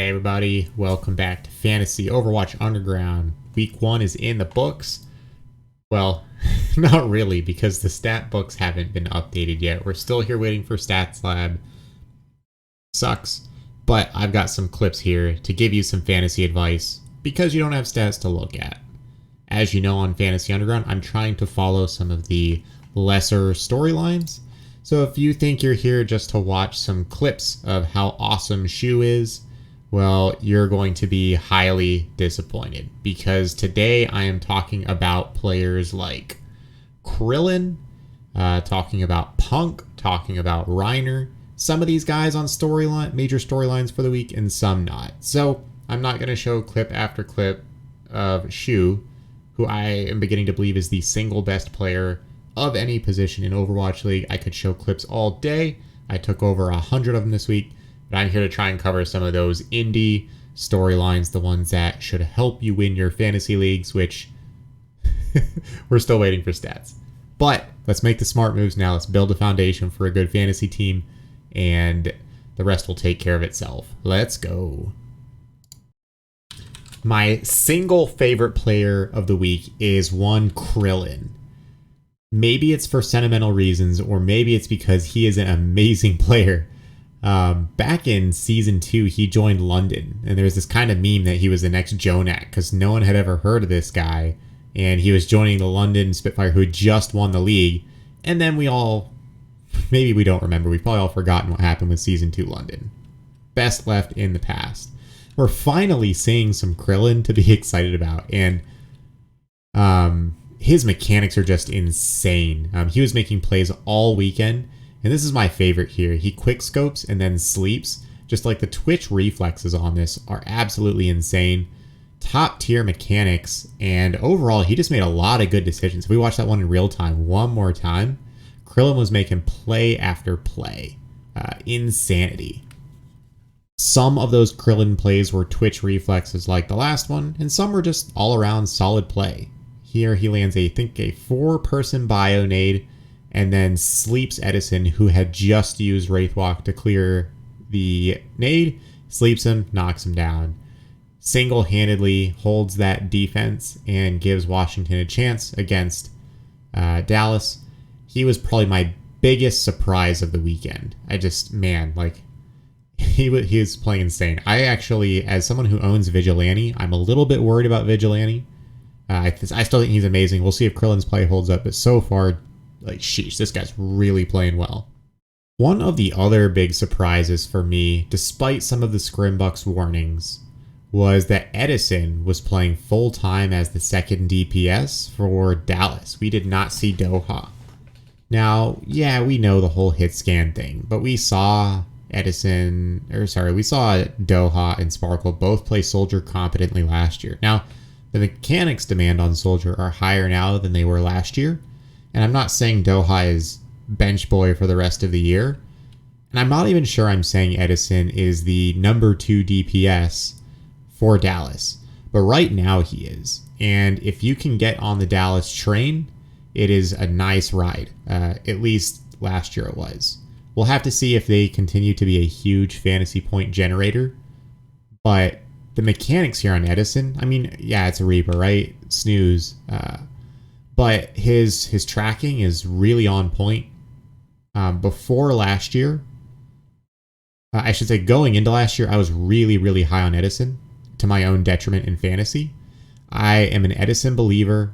Hey everybody, welcome back to Fantasy Overwatch Underground. Week 1 is in the books. Well, not really, because the stat books haven't been updated yet. We're still here waiting for Stats Lab. Sucks. But I've got some clips here to give you some fantasy advice, because you don't have stats to look at. As you know, on Fantasy Underground, I'm trying to follow some of the lesser storylines. So if you think you're here just to watch some clips of how awesome Shu is, well, you're going to be highly disappointed, because today I am talking about players like KRILLIN, talking about Punk, talking about Reiner, some of these guys on major storylines for the week, and some not. So I'm not going to show clip after clip of Shu, who I am beginning to believe is the single best player of any position in Overwatch League. I could show clips all day. I took over 100 of them this week. But I'm here to try and cover some of those indie storylines, the ones that should help you win your fantasy leagues, which we're still waiting for stats. But let's make the smart moves now. Let's build a foundation for a good fantasy team, and the rest will take care of itself. Let's go. My single favorite player of the week is one KRILLIN. Maybe it's for sentimental reasons, or maybe it's because he is an amazing player. Back in Season 2, he joined London, and there was this kind of meme that he was the next Jonak, because no one had ever heard of this guy, and he was joining the London Spitfire, who had just won the league, and then maybe we don't remember, we've probably all forgotten what happened with Season 2 London. Best left in the past. We're finally seeing some KRILLIN to be excited about, and his mechanics are just insane. He was making plays all weekend, and this is my favorite here. He quick scopes and then sleeps. Just like the twitch reflexes on this are absolutely insane. Top tier mechanics, and overall he just made a lot of good decisions. If we watch that one in real time one more time, KRILLIN was making play after play. Insanity. Some of those KRILLIN plays were twitch reflexes like the last one, and some were just all around solid play. Here he lands I think a 4-person bio nade, and then sleeps Edison, who had just used Wraithwalk to clear the nade, sleeps him, knocks him down. Single-handedly holds that defense and gives Washington a chance against Dallas. He was probably my biggest surprise of the weekend. He was playing insane. I actually, as someone who owns Vigilante, I'm a little bit worried about Vigilante. I still think he's amazing. We'll see if KRILLIN's play holds up, but so far, sheesh, this guy's really playing well. One of the other big surprises for me, despite some of the Scrimbucks warnings, was that Edison was playing full-time as the second DPS for Dallas. We did not see Doha. Now, yeah, we know the whole hit scan thing, but we saw Doha and Sparkle both play Soldier competently last year. Now, the mechanics demand on Soldier are higher now than they were last year. And I'm not saying Doha is bench boy for the rest of the year. And I'm not even sure I'm saying Edison is the number 2 DPS for Dallas. But right now he is. And if you can get on the Dallas train, it is a nice ride. At least last year it was. We'll have to see if they continue to be a huge fantasy point generator. But the mechanics here on Edison, yeah, it's a Reaper, right? Snooze. But his tracking is really on point. Before last year, going into last year, I was really, really high on Edison, to my own detriment in fantasy. I am an Edison believer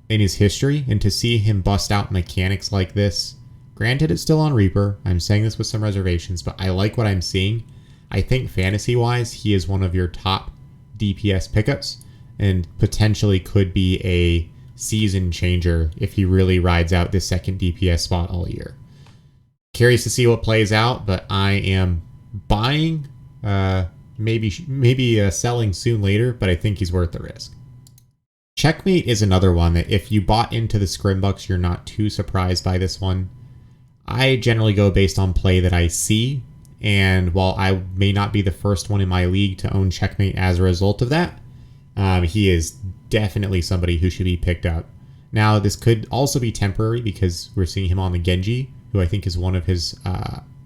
in his history, and to see him bust out mechanics like this, granted it's still on Reaper, I'm saying this with some reservations, but I like what I'm seeing. I think fantasy-wise, he is one of your top DPS pickups, and potentially could be a season changer if he really rides out this second DPS spot all year. Curious to see what plays out, but I am buying, maybe selling soon later, but I think he's worth the risk. Checkmate is another one that if you bought into the Scrimbucks, you're not too surprised by this one. I generally go based on play that I see, and while I may not be the first one in my league to own Checkmate as a result of that, he is definitely somebody who should be picked up. Now, this could also be temporary because we're seeing him on the Genji, who I think is one of his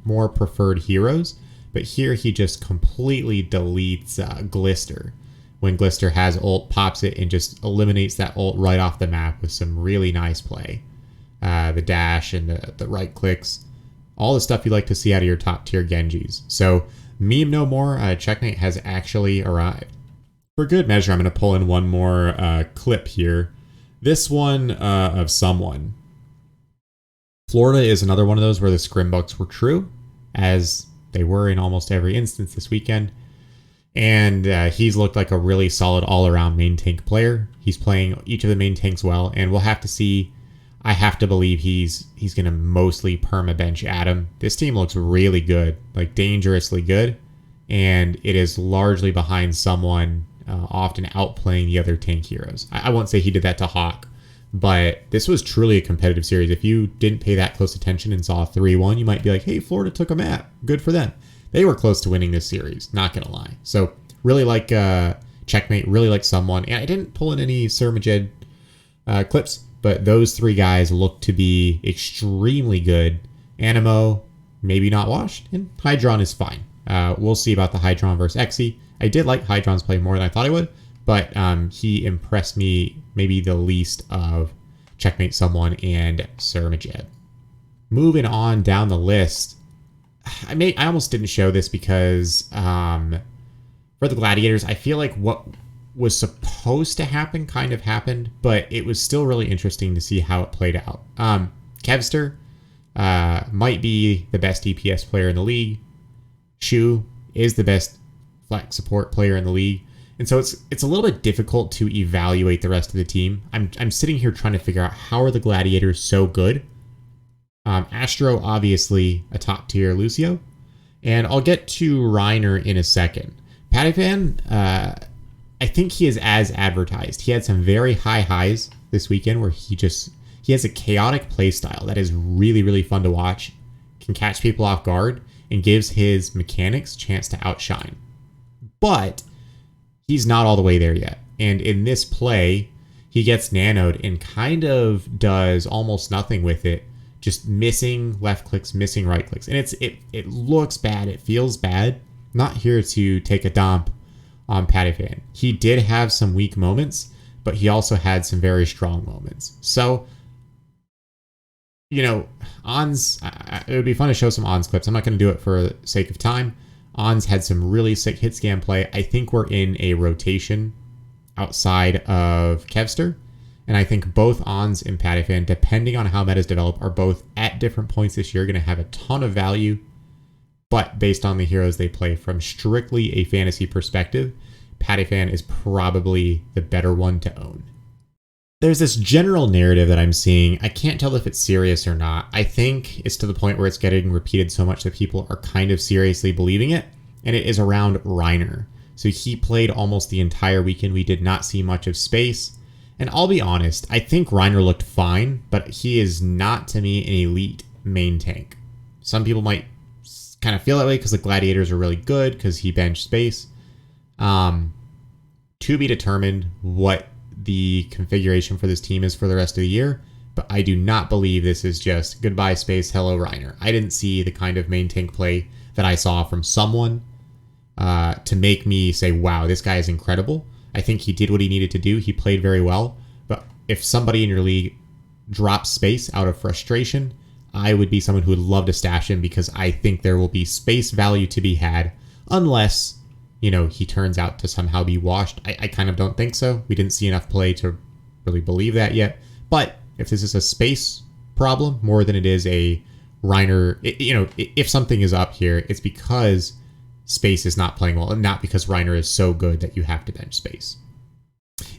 more preferred heroes. But here he just completely deletes Glister. When Glister has ult, pops it and just eliminates that ult right off the map with some really nice play. The dash and the right clicks. All the stuff you like to see out of your top tier Genjis. So meme no more. Checkmate has actually arrived. For good measure, I'm going to pull in one more clip here. This one of someone. Florida is another one of those where the scrim bugs were true, as they were in almost every instance this weekend. And he's looked like a really solid all-around main tank player. He's playing each of the main tanks well, and we'll have to see. I have to believe he's going to mostly perma-bench Adam. This team looks really good, like dangerously good, and it is largely behind someone often outplaying the other tank heroes. I won't say he did that to Hawk, but this was truly a competitive series. If you didn't pay that close attention and saw 3-1, you might be like, hey, Florida took a map. Good for them. They were close to winning this series, not going to lie. So really like Checkmate, really like someone. And I didn't pull in any Surmajed clips, but those three guys look to be extremely good. Animo, maybe not washed, and Hydron is fine. We'll see about the Hydron versus Exy. I did like Hydron's play more than I thought I would, but he impressed me maybe the least of Checkmate Someone and Surmajed. Moving on down the list, I almost didn't show this because for the Gladiators, I feel like what was supposed to happen kind of happened, but it was still really interesting to see how it played out. Kevster might be the best DPS player in the league. Shu is the best flex support player in the league. And so it's a little bit difficult to evaluate the rest of the team. I'm sitting here trying to figure out how are the Gladiators so good. Astro, obviously a top tier Lucio. And I'll get to Reiner in a second. Patiphan, I think he is as advertised. He had some very high highs this weekend where he has a chaotic play style that is really, really fun to watch, can catch people off guard, and gives his mechanics a chance to outshine. But he's not all the way there yet. And in this play, he gets nanoed and kind of does almost nothing with it, just missing left clicks, missing right clicks. And it looks bad. It feels bad. Not here to take a dump on Patiphan. He did have some weak moments, but he also had some very strong moments. So, you know, Ons, it would be fun to show some Ons clips. I'm not going to do it for the sake of time. Ons had some really sick hit scan play. I think we're in a rotation outside of Kevster. And I think both Ons and Patiphan, depending on how metas develop, are both at different points this year going to have a ton of value. But based on the heroes they play from strictly a fantasy perspective, Patiphan is probably the better one to own. There's this general narrative that I'm seeing. I can't tell if it's serious or not. I think it's to the point where it's getting repeated so much that people are kind of seriously believing it. And it is around Reiner. So he played almost the entire weekend. We did not see much of space. And I'll be honest, I think Reiner looked fine, but he is not, to me, an elite main tank. Some people might kind of feel that way because the Gladiators are really good because he benched space. To be determined what the configuration for this team is for the rest of the year, but I do not believe this is just goodbye space, hello Reiner. I didn't see the kind of main tank play that I saw from someone to make me say, wow, this guy is incredible. I think he did what he needed to do. He played very well. But if somebody in your league drops space out of frustration, I would be someone who would love to stash him because I think there will be space value to be had unless, you know, he turns out to somehow be washed. I kind of don't think so. We didn't see enough play to really believe that yet. But if this is a space problem more than it is a Reiner, if something is up here, it's because space is not playing well and not because Reiner is so good that you have to bench space.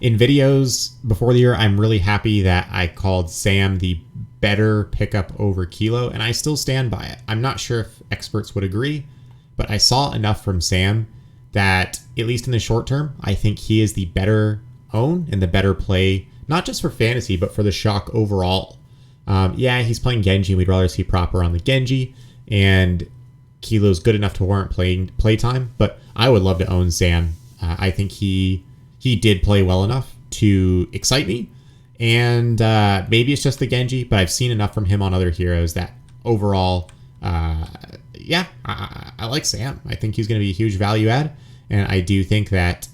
In videos before the year, I'm really happy that I called Sam the better pickup over Kilo, and I still stand by it. I'm not sure if experts would agree, but I saw enough from Sam that, at least in the short term, I think he is the better own and the better play, not just for fantasy, but for the shock overall. Yeah, he's playing Genji. We'd rather see proper on the Genji, and Kilo's good enough to warrant playtime, but I would love to own Sam. I think he did play well enough to excite me, and maybe it's just the Genji, but I've seen enough from him on other heroes that overall yeah, I like Sam. I think he's going to be a huge value add. And I do think that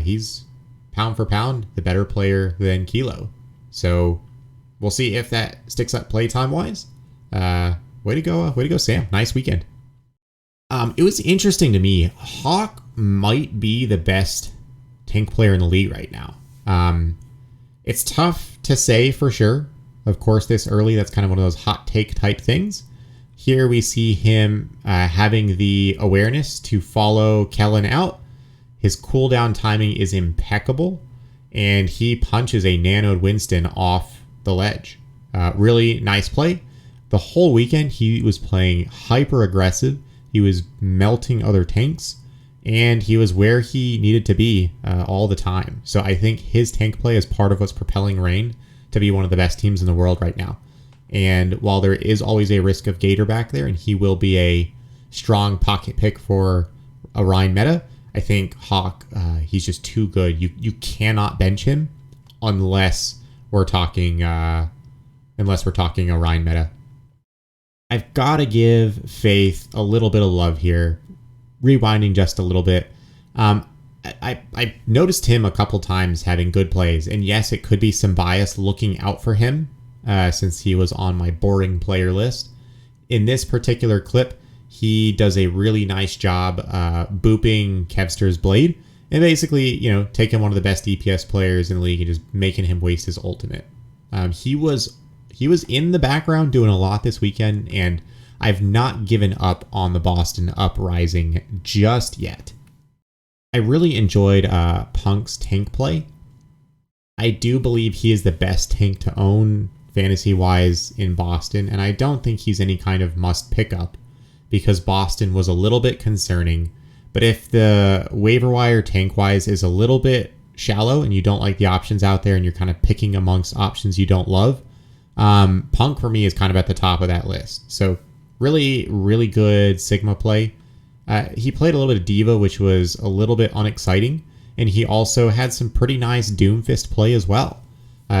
he's pound for pound the better player than Kilo. So we'll see if that sticks up playtime wise. Way to go, Sam. Nice weekend. It was interesting to me. Hawk might be the best tank player in the league right now. It's tough to say for sure. Of course, this early, that's kind of one of those hot take type things. Here we see him having the awareness to follow KRILLIN out. His cooldown timing is impeccable, and he punches a nanoed Winston off the ledge. Really nice play. The whole weekend, he was playing hyper aggressive. He was melting other tanks, and he was where he needed to be all the time. So I think his tank play is part of what's propelling Reign to be one of the best teams in the world right now. And while there is always a risk of Gator back there, and he will be a strong pocket pick for a Reign meta, I think Hawk, he's just too good. You cannot bench him unless we're talking a Reign meta. I've got to give Faith a little bit of love here. Rewinding just a little bit. I noticed him a couple times having good plays, and yes, it could be some bias looking out for him since he was on my boring player list. In this particular clip, he does a really nice job booping Kevster's blade and basically, taking one of the best DPS players in the league and just making him waste his ultimate. He was in the background doing a lot this weekend, and I've not given up on the Boston Uprising just yet. I really enjoyed Punk's tank play. I do believe he is the best tank to own fantasy-wise in Boston, and I don't think he's any kind of must pickup because Boston was a little bit concerning. But if the waiver wire tank-wise is a little bit shallow and you don't like the options out there and you're kind of picking amongst options you don't love, Punk for me is kind of at the top of that list. So really, really good Sigma play. He played a little bit of Diva, which was a little bit unexciting, and he also had some pretty nice Doomfist play as well.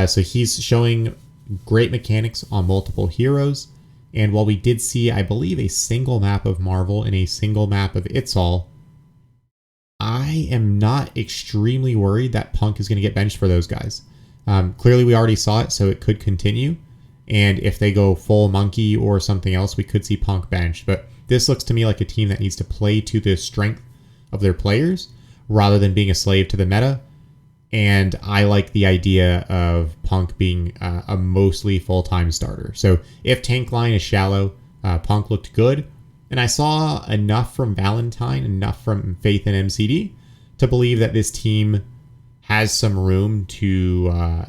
So he's showing great mechanics on multiple heroes, and while we did see, I believe, a single map of Marvel and a single map of It's All, I am not extremely worried that Punk is going to get benched for those guys. Clearly, we already saw it, so it could continue, and if they go full monkey or something else, we could see Punk benched, but this looks to me like a team that needs to play to the strength of their players rather than being a slave to the meta. And I like the idea of Punk being a mostly full-time starter. So if tank line is shallow, Punk looked good. And I saw enough from Valentine, enough from Faith and MCD to believe that this team has some room to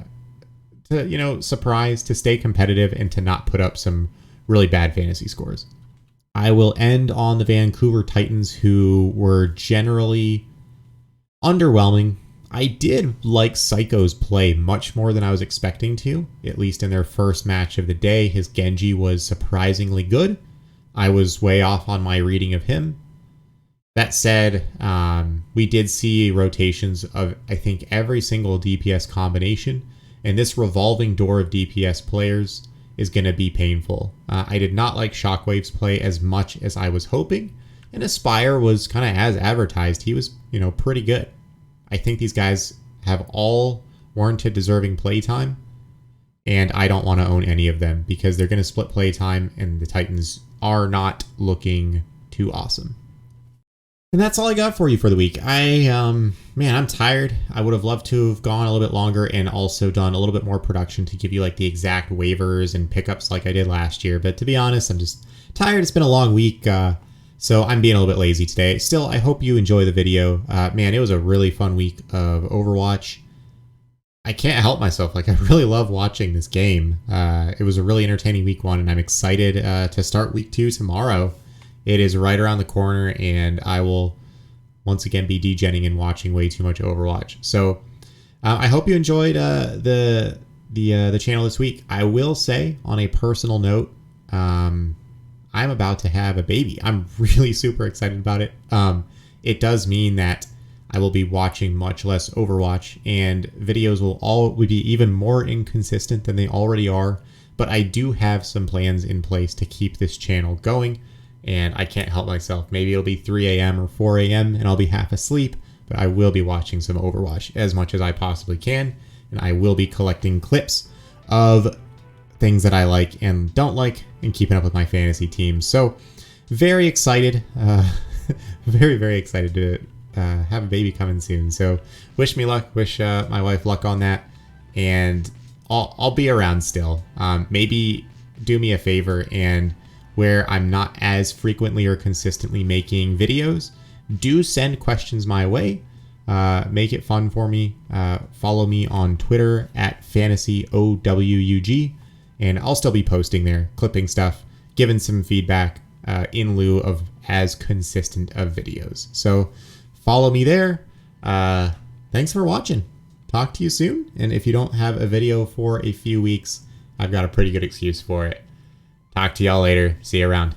surprise, to stay competitive, and to not put up some really bad fantasy scores. I will end on the Vancouver Titans, who were generally underwhelming. I did like Psycho's play much more than I was expecting to, at least in their first match of the day. His Genji was surprisingly good. I was way off on my reading of him. That said, we did see rotations of, I think, every single DPS combination, and this revolving door of DPS players is going to be painful. I did not like Shockwave's play as much as I was hoping, and Aspire was kind of as advertised. He was, pretty good. I think these guys have all warranted deserving playtime, and I don't want to own any of them because they're going to split playtime, and the Titans are not looking too awesome. And that's all I got for you for the week. I'm tired. I would have loved to have gone a little bit longer and also done a little bit more production to give you like the exact waivers and pickups like I did last year. But to be honest, I'm just tired. It's been a long week, so I'm being a little bit lazy today. Still, I hope you enjoy the video. It was a really fun week of Overwatch. I can't help myself. I really love watching this game. It was a really entertaining week 1, and I'm excited to start week 2 tomorrow. It is right around the corner, and I will once again be degenning and watching way too much Overwatch. So I hope you enjoyed the channel this week. I will say, on a personal note, I'm about to have a baby. I'm really super excited about it. It does mean that I will be watching much less Overwatch, and videos will be even more inconsistent than they already are. But I do have some plans in place to keep this channel going. and I can't help myself. Maybe it'll be 3 a.m. or 4 a.m. and I'll be half asleep, but I will be watching some Overwatch as much as I possibly can, and I will be collecting clips of things that I like and don't like and keeping up with my fantasy team. So very excited, very, very excited to have a baby coming soon. So wish me luck, wish my wife luck on that, and I'll be around still. Maybe do me a favor, and where I'm not as frequently or consistently making videos, do send questions my way. Make it fun for me. Follow me on Twitter at FantasyOWUG, and I'll still be posting there, clipping stuff, giving some feedback in lieu of as consistent of videos. So follow me there. Thanks for watching. Talk to you soon. And if you don't have a video for a few weeks, I've got a pretty good excuse for it. Talk to y'all later. See you around.